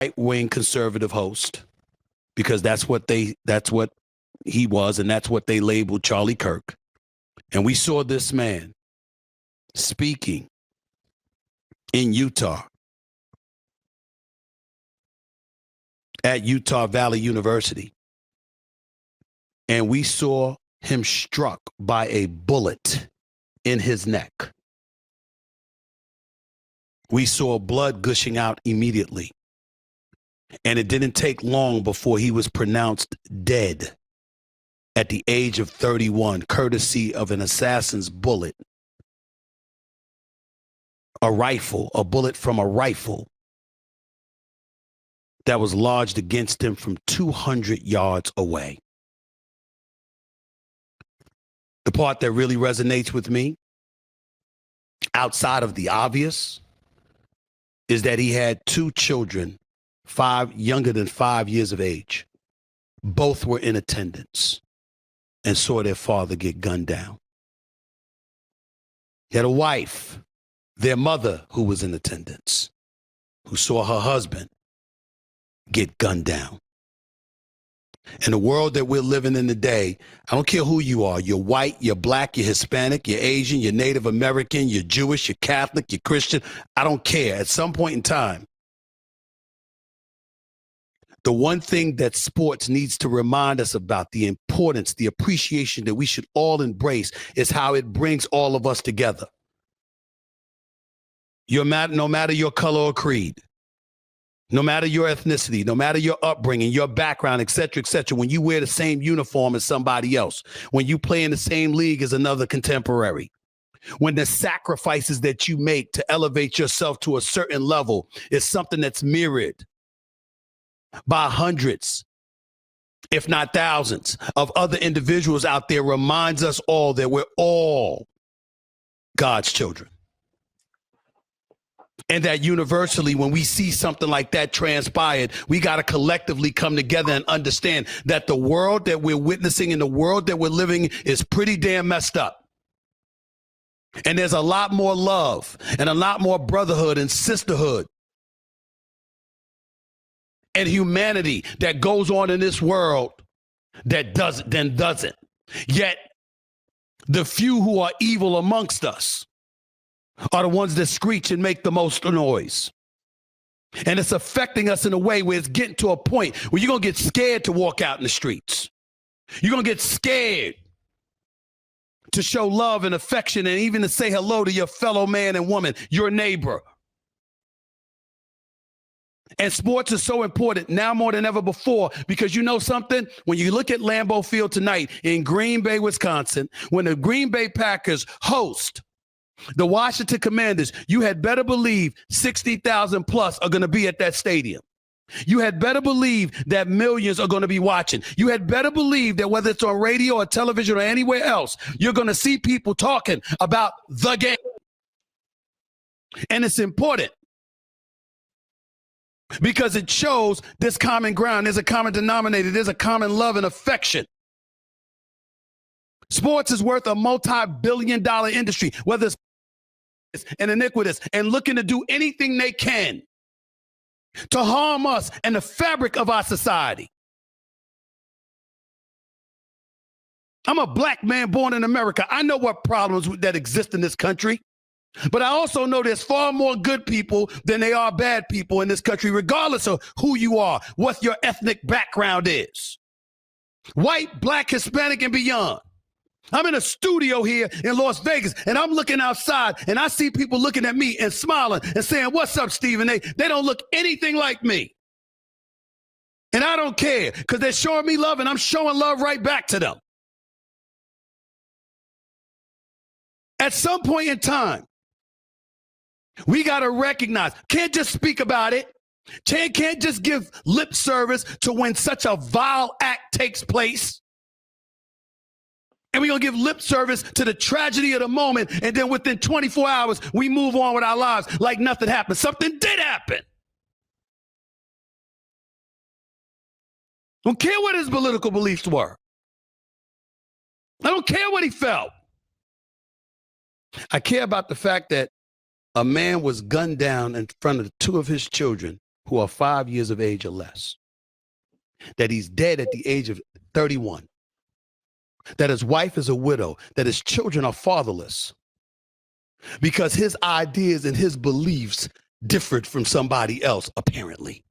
right-wing conservative host, because that's what he was, and that's what they labeled Charlie Kirk. And we saw this man speaking in Utah at Utah Valley University. And we saw him struck by a bullet in his neck. We saw blood gushing out immediately. And it didn't take long before he was pronounced dead at the age of 31, courtesy of an assassin's bullet. A bullet from a rifle that was lodged against him from 200 yards away. The part that really resonates with me, outside of the obvious, is that he had two children, younger than 5 years of age. Both were in attendance and saw their father get gunned down. He had a wife, their mother, who was in attendance, who saw her husband get gunned down. In the world that we're living in today, I don't care who you are. You're white, you're black, you're Hispanic, you're Asian, you're Native American, you're Jewish, you're Catholic, you're Christian. I don't care. At some point in time, the one thing that sports needs to remind us about, the importance, the appreciation that we should all embrace, is how it brings all of us together. No matter your color or creed, no matter your ethnicity, no matter your upbringing, your background, et cetera, when you wear the same uniform as somebody else, when you play in the same league as another contemporary, when the sacrifices that you make to elevate yourself to a certain level is something that's mirrored by hundreds, if not thousands, of other individuals out there, reminds us all that we're all God's children. And that universally, when we see something like that transpired, we got to collectively come together and understand that the world that we're witnessing and the world that we're living is pretty damn messed up. And there's a lot more love and a lot more brotherhood and sisterhood and humanity that goes on in this world that doesn't. Yet the few who are evil amongst us are the ones that screech and make the most noise. And it's affecting us in a way where it's getting to a point where you're going to get scared to walk out in the streets. You're going to get scared to show love and affection and even to say hello to your fellow man and woman, your neighbor. And sports is so important now more than ever before, because you know something? When you look at Lambeau Field tonight in Green Bay, Wisconsin, when the Green Bay Packers host the Washington Commanders, you had better believe 60,000 plus are going to be at that stadium. You had better believe that millions are going to be watching. You had better believe that whether it's on radio or television or anywhere else, you're going to see people talking about the game. And it's important because it shows this common ground. There's a common denominator. There's a common love and affection. Sports is worth a multi-billion-dollar industry, whether it's and iniquitous and looking to do anything they can to harm us and the fabric of our society. I'm a black man born in America. I know what problems that exist in this country, but I also know there's far more good people than there are bad people in this country, regardless of who you are, what your ethnic background is. White, black, Hispanic, and beyond. I'm in a studio here in Las Vegas, and I'm looking outside, and I see people looking at me and smiling and saying, "What's up, Stephen?" They don't look anything like me. And I don't care, because they're showing me love, and I'm showing love right back to them. At some point in time, we got to recognize, can't just speak about it. Can't just give lip service to when such a vile act takes place. And we're going to give lip service to the tragedy of the moment. And then within 24 hours, we move on with our lives like nothing happened. Something did happen. Don't care what his political beliefs were. I don't care what he felt. I care about the fact that a man was gunned down in front of two of his children who are 5 years of age or less, that he's dead at the age of 31, that his wife is a widow, that his children are fatherless because his ideas and his beliefs differed from somebody else, apparently.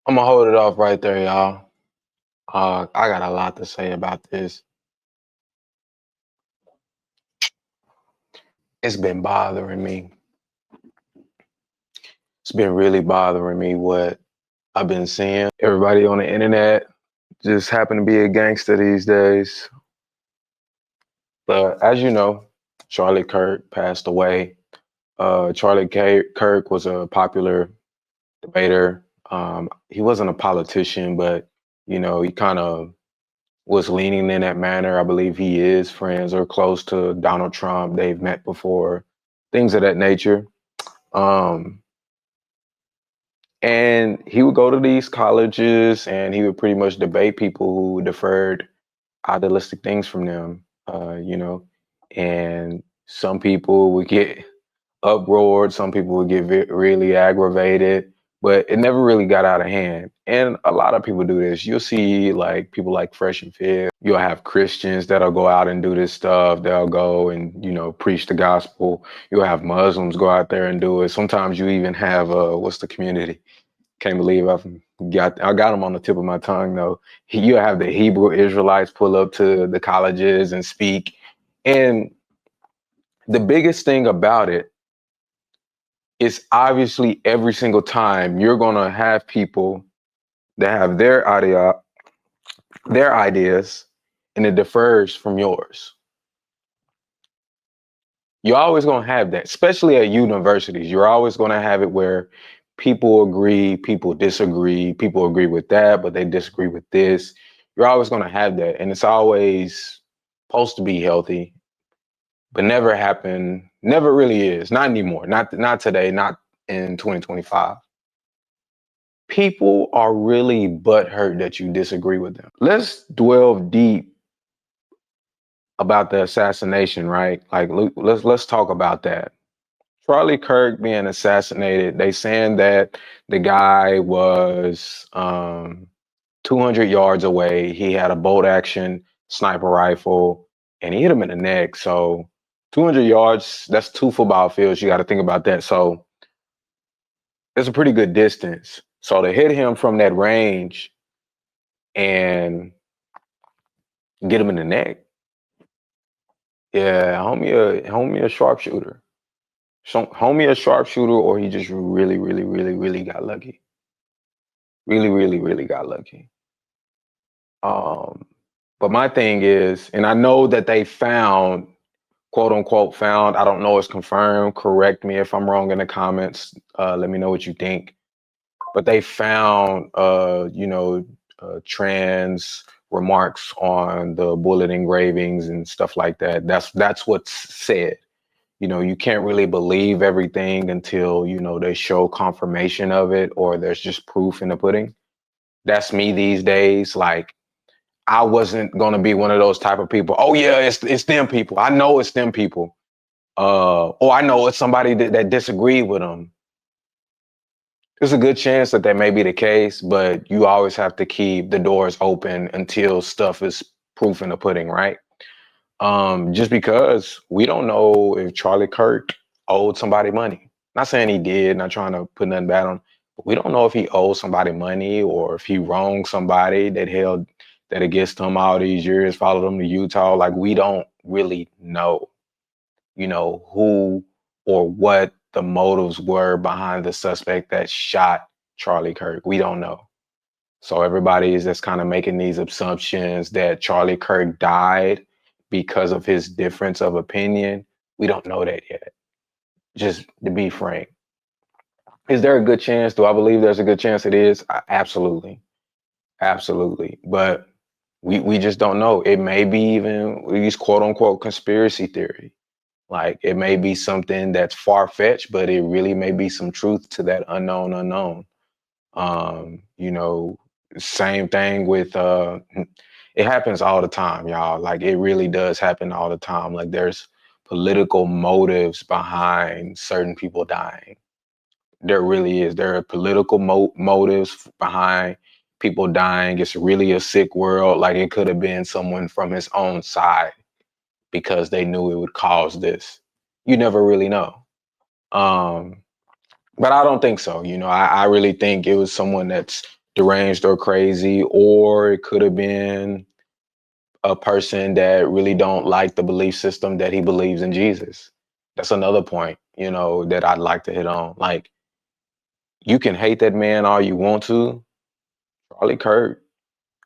I'm gonna hold it off right there, y'all. I got a lot to say about this. It's been bothering me. It's been really bothering me what I've been seeing. Everybody on the internet just happen to be a gangster these days. But as you know, Charlie Kirk passed away. Charlie Kirk was a popular debater. He wasn't a politician, but he kind of was leaning in that manner. I believe he is friends or close to Donald Trump. They've met before, things of that nature. And he would go to these colleges and he would pretty much debate people who deferred idealistic things from them, and some people would get uproared, some people would get really aggravated, but it never really got out of hand. And a lot of people do this. You'll see like people like Fresh and Fit. You'll have Christians that'll go out and do this stuff. They'll go and, preach the gospel. You'll have Muslims go out there and do it. Sometimes you even have, what's the community? Can't believe I got them on the tip of my tongue though. You'll have the Hebrew Israelites pull up to the colleges and speak. And the biggest thing about it is obviously every single time you're going to have people that have their ideas and it differs from yours. You're always going to have that, especially at universities. You're always going to have it where people agree, people disagree, people agree with that, but they disagree with this. You're always going to have that. And it's always supposed to be healthy, but never really is. Not anymore. Not today, not in 2025. People are really butthurt that you disagree with them. Let's dwell deep about the assassination, right? Like, let's talk about that. Charlie Kirk being assassinated, they saying that the guy was 200 yards away. He had a bolt action sniper rifle and he hit him in the neck. So 200 yards, that's 2 football fields. You got to think about that. So it's a pretty good distance. So to hit him from that range and get him in the neck, yeah, homie a sharpshooter. So homie a sharpshooter, or he just really, really, really, really got lucky. Really, really, really got lucky. But my thing is, and I know that they found, quote unquote, found, I don't know it's confirmed, correct me if I'm wrong in the comments, let me know what you think. But they found, trans remarks on the bullet engravings and stuff like that. That's what's said. You can't really believe everything until, they show confirmation of it or there's just proof in the pudding. That's me these days. Like, I wasn't going to be one of those type of people. Oh, yeah, it's them people. I know it's them people. Or I know it's somebody that disagreed with them. There's a good chance that may be the case, but you always have to keep the doors open until stuff is proof in the pudding, right? Just because we don't know if Charlie Kirk owed somebody money. Not saying he did, not trying to put nothing bad on, but we don't know if he owed somebody money or if he wronged somebody that held that against him all these years, followed him to Utah. Like, we don't really know, who or what the motives were behind the suspect that shot Charlie Kirk. We don't know. So everybody is just kind of making these assumptions that Charlie Kirk died because of his difference of opinion. We don't know that yet. Just to be frank. Is there a good chance? Do I believe there's a good chance it is? Absolutely. Absolutely. But we just don't know. It may be even these quote unquote conspiracy theory. Like, it may be something that's far-fetched, but it really may be some truth to that unknown. Same thing with it happens all the time, y'all. Like, it really does happen all the time. Like, there's political motives behind certain people dying. There really is. There are political motives behind people dying. It's really a sick world. Like, it could have been someone from his own side because they knew it would cause this. You never really know. But I don't think so. You know, I really think it was someone that's deranged or crazy, or it could have been a person that really don't like the belief system that he believes in Jesus. That's another point, you know, that I'd like to hit on. Like, you can hate that man all you want to. Charlie Kirk,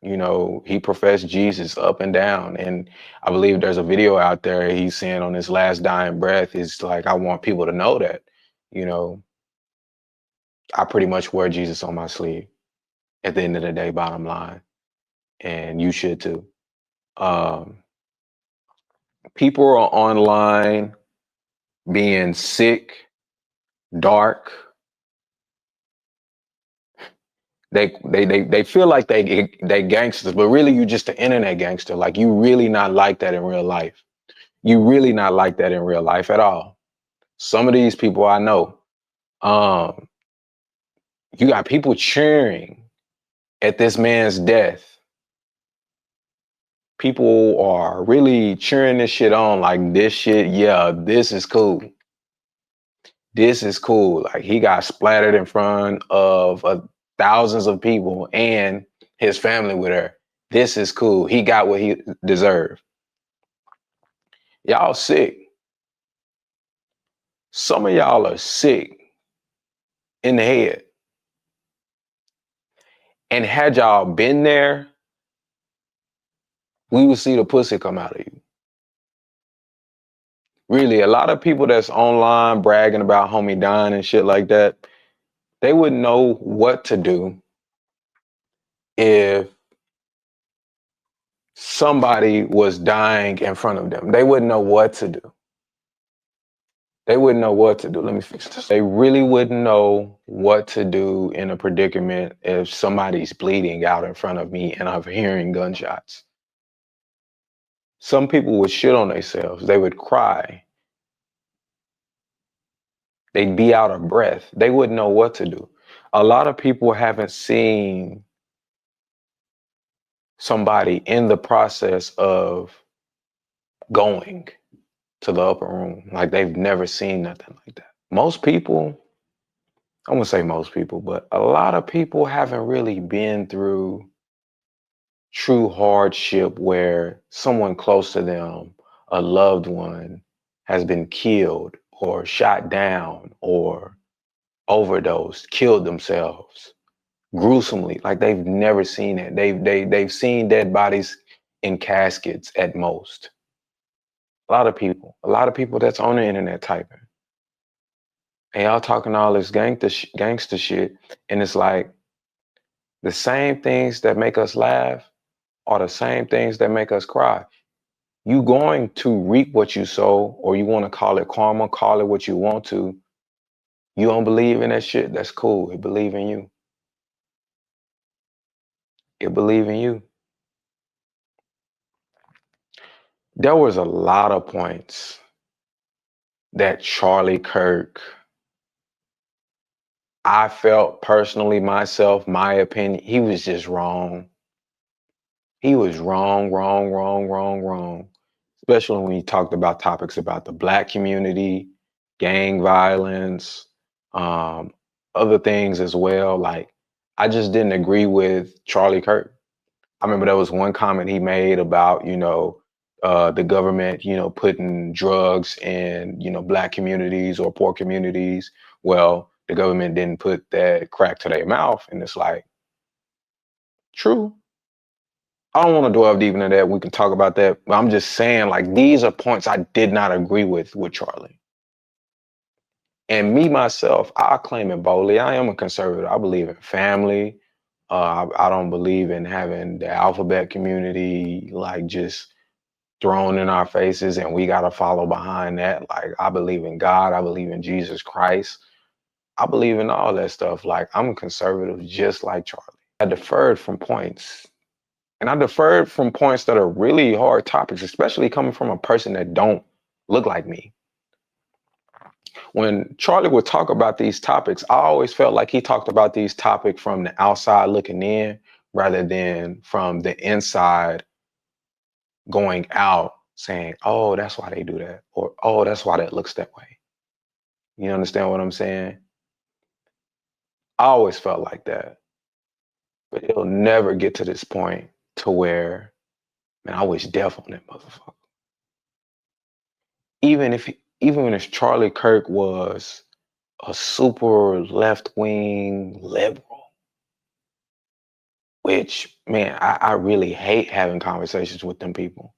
you know, he professed Jesus up and down. And I believe there's a video out there he's saying on his last dying breath, is like, I want people to know that, you know, I pretty much wear Jesus on my sleeve at the end of the day, bottom line. And you should too. People are online being sick, dark. They feel like they gangsters, but really you just an internet gangster. Like, you really not like that in real life. You really not like that in real life at all. Some of these people I know, you got people cheering at this man's death. People are really cheering this shit on, like, this shit, yeah, this is cool. This is cool. Like, he got splattered in front of thousands of people and his family with her. This is cool. He got what he deserved. Y'all sick. Some of y'all are sick in the head. And had y'all been there, we would see the pussy come out of you. Really, a lot of people that's online bragging about homie dying and shit like that, they wouldn't know what to do if somebody was dying in front of them. They wouldn't know what to do. They wouldn't know what to do. Let me fix this. They really wouldn't know what to do in a predicament if somebody's bleeding out in front of me and I'm hearing gunshots. Some people would shit on themselves. They would cry. They'd be out of breath. They wouldn't know what to do. A lot of people haven't seen somebody in the process of going to the upper room. Like, they've never seen nothing like that. Most people, I won't say most people, but a lot of people haven't really been through true hardship where someone close to them, a loved one, has been killed or shot down or overdosed, killed themselves gruesomely. Like, they've never seen it. They've seen dead bodies in caskets at most. A lot of people that's on the internet typing. And y'all talking all this gangster shit. And it's like, the same things that make us laugh are the same things that make us cry. You going to reap what you sow, or you want to call it karma, call it what you want to. You don't believe in that shit, that's cool. It believe in you. It believe in you. There was a lot of points that Charlie Kirk, I felt personally myself, my opinion, he was just wrong. He was wrong. Especially when he talked about topics about the Black community, gang violence, other things as well. Like, I just didn't agree with Charlie Kirk. I remember there was one comment he made about, the government, putting drugs in, Black communities or poor communities. Well, the government didn't put that crack to their mouth. And it's like, true. I don't want to dwell deep into that. We can talk about that. But I'm just saying, like, these are points I did not agree with Charlie. And me, myself, I claim it boldly. I am a conservative. I believe in family. I don't believe in having the alphabet community, like, just thrown in our faces and we got to follow behind that. Like, I believe in God. I believe in Jesus Christ. I believe in all that stuff. Like, I'm a conservative just like Charlie. I deferred from points. And I deferred from points that are really hard topics, especially coming from a person that don't look like me. when Charlie would talk about these topics, I always felt like he talked about these topics from the outside looking in rather than from the inside going out saying, oh, that's why they do that, or oh, that's why that looks that way. You understand what I'm saying? I always felt like that, but it'll never get to this point to where, man, I wish death on that motherfucker. Even if Charlie Kirk was a super left-wing liberal, which, man, I really hate having conversations with them people.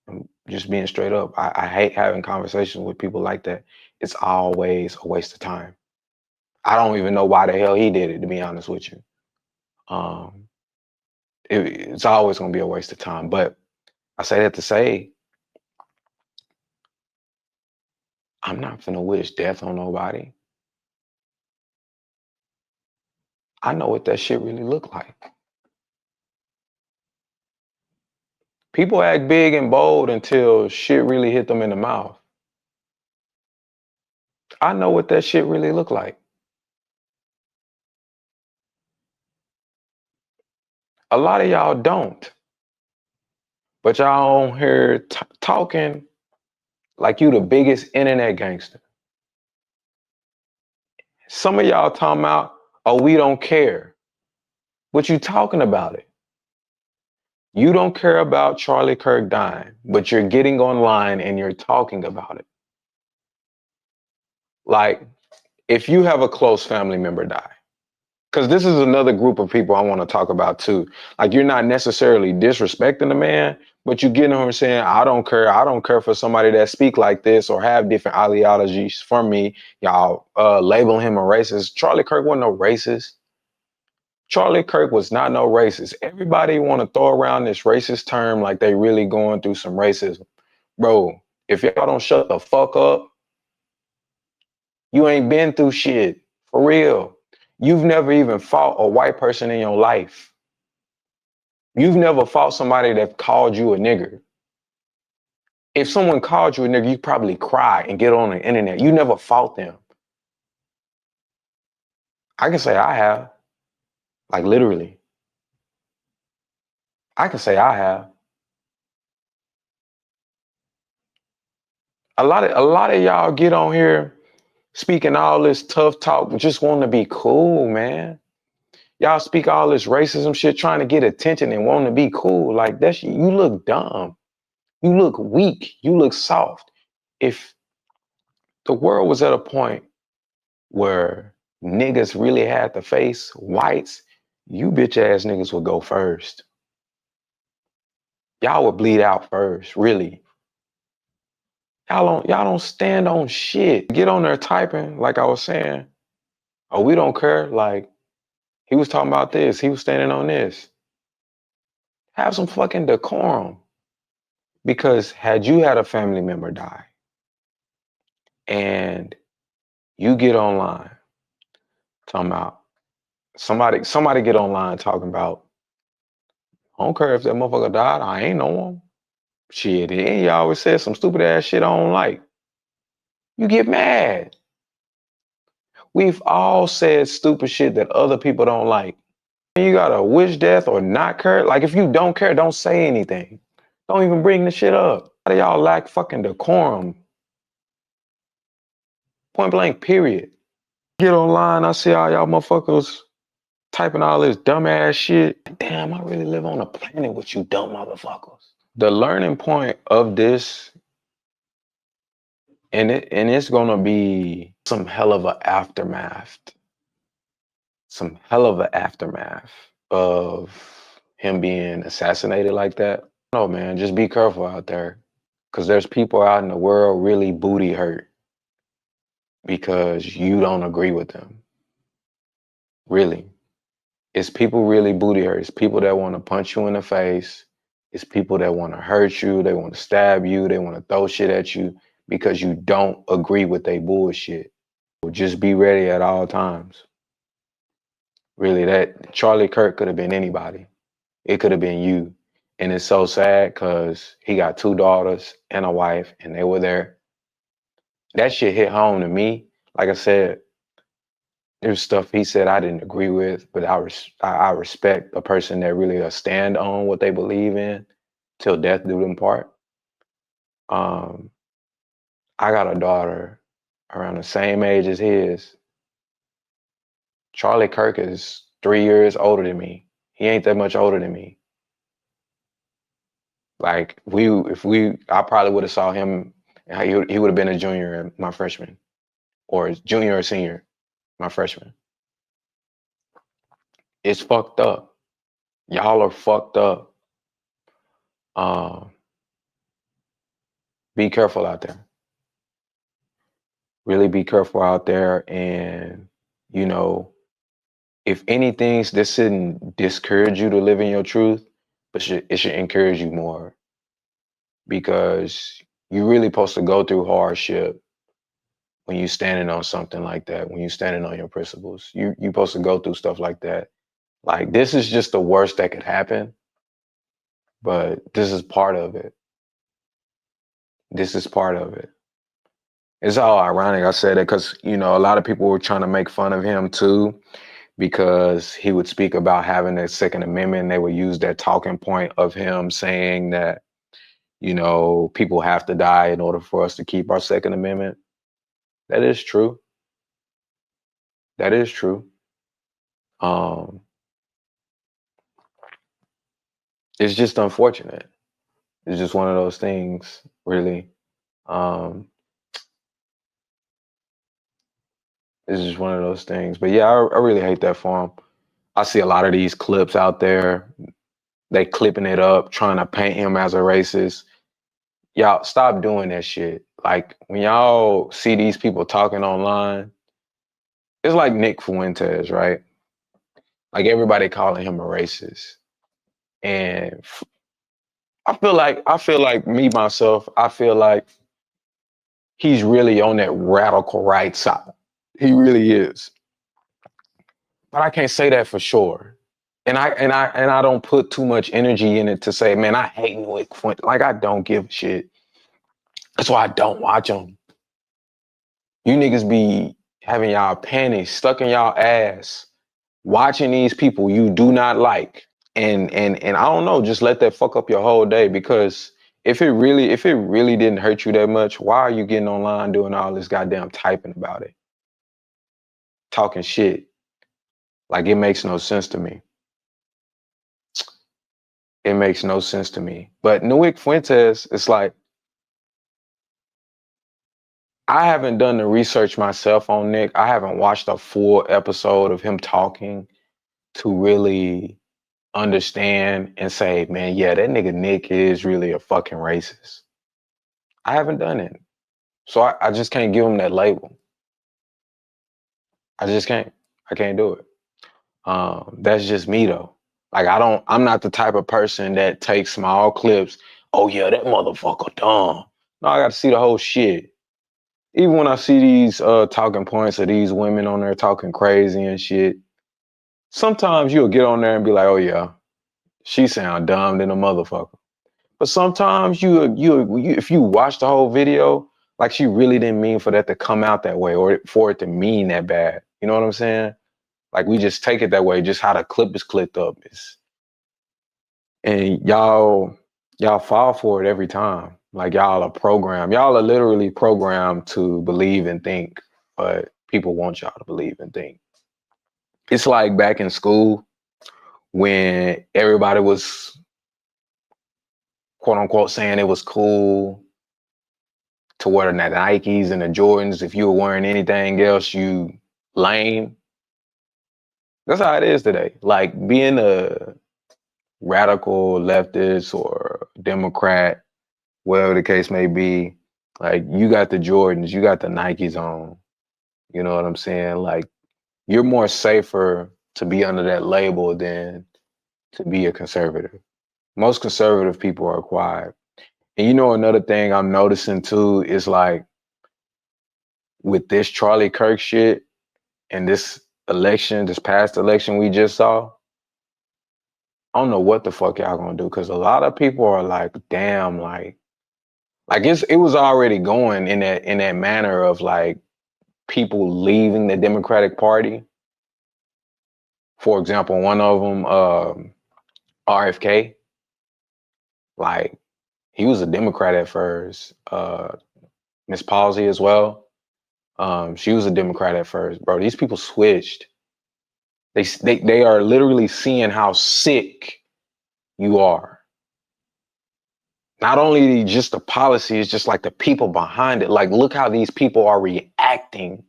I'm just being straight up. I hate having conversations with people like that. It's always a waste of time. I don't even know why the hell he did it, to be honest with you. It's always going to be a waste of time. But I say that to say, I'm not finna wish death on nobody. I know what that shit really look like. People act big and bold until shit really hit them in the mouth. I know what that shit really look like. A lot of y'all don't. But y'all on here talking like you the biggest internet gangster. Some of y'all talking about, oh, we don't care. But you talking about it. You don't care about Charlie Kirk dying, but you're getting online and you're talking about it. Like, if you have a close family member die, because this is another group of people I want to talk about too. Like, you're not necessarily disrespecting the man, but you getting on saying, I don't care. I don't care for somebody that speak like this or have different ideologies from me. Y'all labeling him a racist. Charlie Kirk wasn't no racist. Charlie Kirk was not no racist. Everybody want to throw around this racist term like they really going through some racism. Bro, if y'all don't shut the fuck up, you ain't been through shit. For real. You've never even fought a white person in your life. You've never fought somebody that called you a nigger. If someone called you a nigger, you probably cry and get on the internet. You never fought them. I can say I have. Like, literally. I can say I have. A lot of y'all get on here speaking all this tough talk, but just want to be cool, man. Y'all speak all this racism shit, trying to get attention and want to be cool. Like, that's, you look dumb. You look weak. You look soft. If the world was at a point where niggas really had to face whites, you bitch ass niggas would go first. Y'all would bleed out first, really. Y'all don't stand on shit. Get on there typing, like I was saying, oh, we don't care. Like, he was talking about this. He was standing on this. Have some fucking decorum. Because had you had a family member die and you get online talking about somebody get online talking about, I don't care if that motherfucker died, I ain't know him. Shit, and you always said some stupid ass shit I don't like. You get mad. We've all said stupid shit that other people don't like. You gotta wish death or not care. Like, if you don't care, don't say anything. Don't even bring the shit up. A lot of y'all lack fucking decorum. Point blank, period. Get online, I see all y'all motherfuckers typing all this dumbass shit. Damn, I really live on a planet with you dumb motherfuckers. The learning point of this, and it's gonna be some hell of a aftermath. Some hell of an aftermath of him being assassinated like that. No, man, just be careful out there. Because there's people out in the world really booty hurt because you don't agree with them. Really. It's people really booty hurt. It's people that want to punch you in the face. It's people that want to hurt you. They want to stab you. They want to throw shit at you because you don't agree with their bullshit. Just be ready at all times. Really, that Charlie Kirk could have been anybody. It could have been you. And it's so sad because he got 2 daughters and a wife, and they were there. that shit hit home to me. Like I said, there's stuff he said I didn't agree with, but I respect a person that really stand on what they believe in till death do them part. Um, I got a daughter around the same age as his. Charlie Kirk is 3 years older than me. He ain't that much older than me. Like I probably would have saw him. He would have been a junior my freshman, or junior or senior my freshman. It's fucked up. Y'all are fucked up. Be careful out there. Really be careful out there. And, you know, if anything, this shouldn't discourage you to live in your truth, but it should encourage you more, because you're really supposed to go through hardship when you're standing on something like that, when you're standing on your principles. You're supposed to go through stuff like that. Like, this is just the worst that could happen, but this is part of it. This is part of it. It's all ironic I said it because, you know, a lot of people were trying to make fun of him too, because he would speak about having a Second Amendment. They would use that talking point of him saying that, you know, people have to die in order for us to keep our Second Amendment. That is true. That is true. It's just unfortunate. It's just one of those things, really. It's just one of those things. But yeah, I really hate that for him. I see a lot of these clips out there. They clipping it up, trying to paint him as a racist. Y'all stop doing that shit. Like, when y'all see these people talking online, it's like Nick Fuentes, right? Like, everybody calling him a racist. And I feel like me, myself, I feel like he's really on that radical right side. He really is. But I can't say that for sure. And I don't put too much energy in it to say, man, I hate Nick Fuentes. Like, I don't give a shit. That's why I don't watch them. You niggas be having y'all panties stuck in y'all ass, watching these people you do not like. And I don't know, just let that fuck up your whole day, because if it really didn't hurt you that much, why are you getting online doing all this goddamn typing about it? Talking shit. Like, it makes no sense to me. It makes no sense to me. But Nick Fuentes, it's like, I haven't done the research myself on Nick. I haven't watched a full episode of him talking to really understand and say, man, yeah, that nigga Nick is really a fucking racist. I haven't done it. So I just can't give him that label. I just can't. I can't do it. That's just me though. Like, I'm not the type of person that takes small clips. Oh yeah, that motherfucker dumb. No, I got to see the whole shit. Even when I see these talking points of these women on there talking crazy and shit, sometimes you'll get on there and be like, oh yeah, she sound dumb than a motherfucker. But sometimes you if you watch the whole video, like, she really didn't mean for that to come out that way, or for it to mean that bad. You know what I'm saying? Like, we just take it that way, just how the clip is clipped up. And y'all fall for it every time. Like, y'all are programmed. Y'all are literally programmed to believe and think, but people want y'all to believe and think. It's like back in school when everybody was, quote unquote, saying it was cool to wear the Nikes and the Jordans. If you were wearing anything else, you lame. That's how it is today. Like, being a radical leftist or Democrat, whatever the case may be, like, you got the Jordans, you got the Nikes on. You know what I'm saying? Like, you're more safer to be under that label than to be a conservative. Most conservative people are quiet. And you know, another thing I'm noticing too is, like, with this Charlie Kirk shit and this past election we just saw, I don't know what the fuck y'all gonna do, because a lot of people are like, damn, like, Like it was already going in that manner of like people leaving the Democratic Party. For example, one of them, RFK, like he was a Democrat at first. Miss Palsy as well. She was a Democrat at first, bro. These people switched. They are literally seeing how sick you are. Not only just the policy, it's just like the people behind it. Like, look how these people are reacting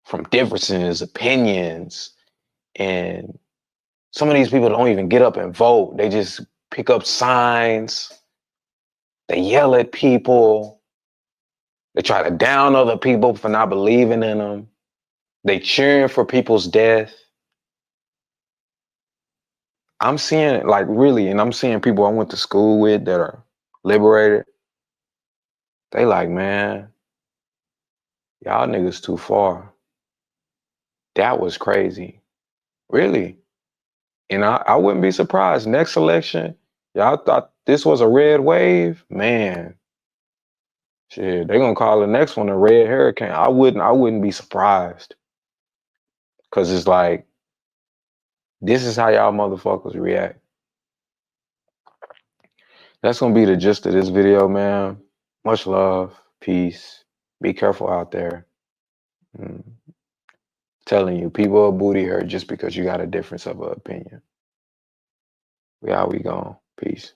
from differences, opinions, and some of these people don't even get up and vote. They just pick up signs. They yell at people. They try to down other people for not believing in them. They cheering for people's death. I'm seeing it, like, really, and I'm seeing people I went to school with that are liberated. They like, man, y'all niggas too far. That was crazy. Really. And I wouldn't be surprised. Next election, y'all thought this was a red wave? Man, shit, they're gonna call the next one a red hurricane. I wouldn't be surprised. Cause it's like, this is how y'all motherfuckers react. That's gonna be the gist of this video, man. Much love, peace. Be careful out there. Telling you, people are booty hurt just because you got a difference of opinion. We gone. Peace.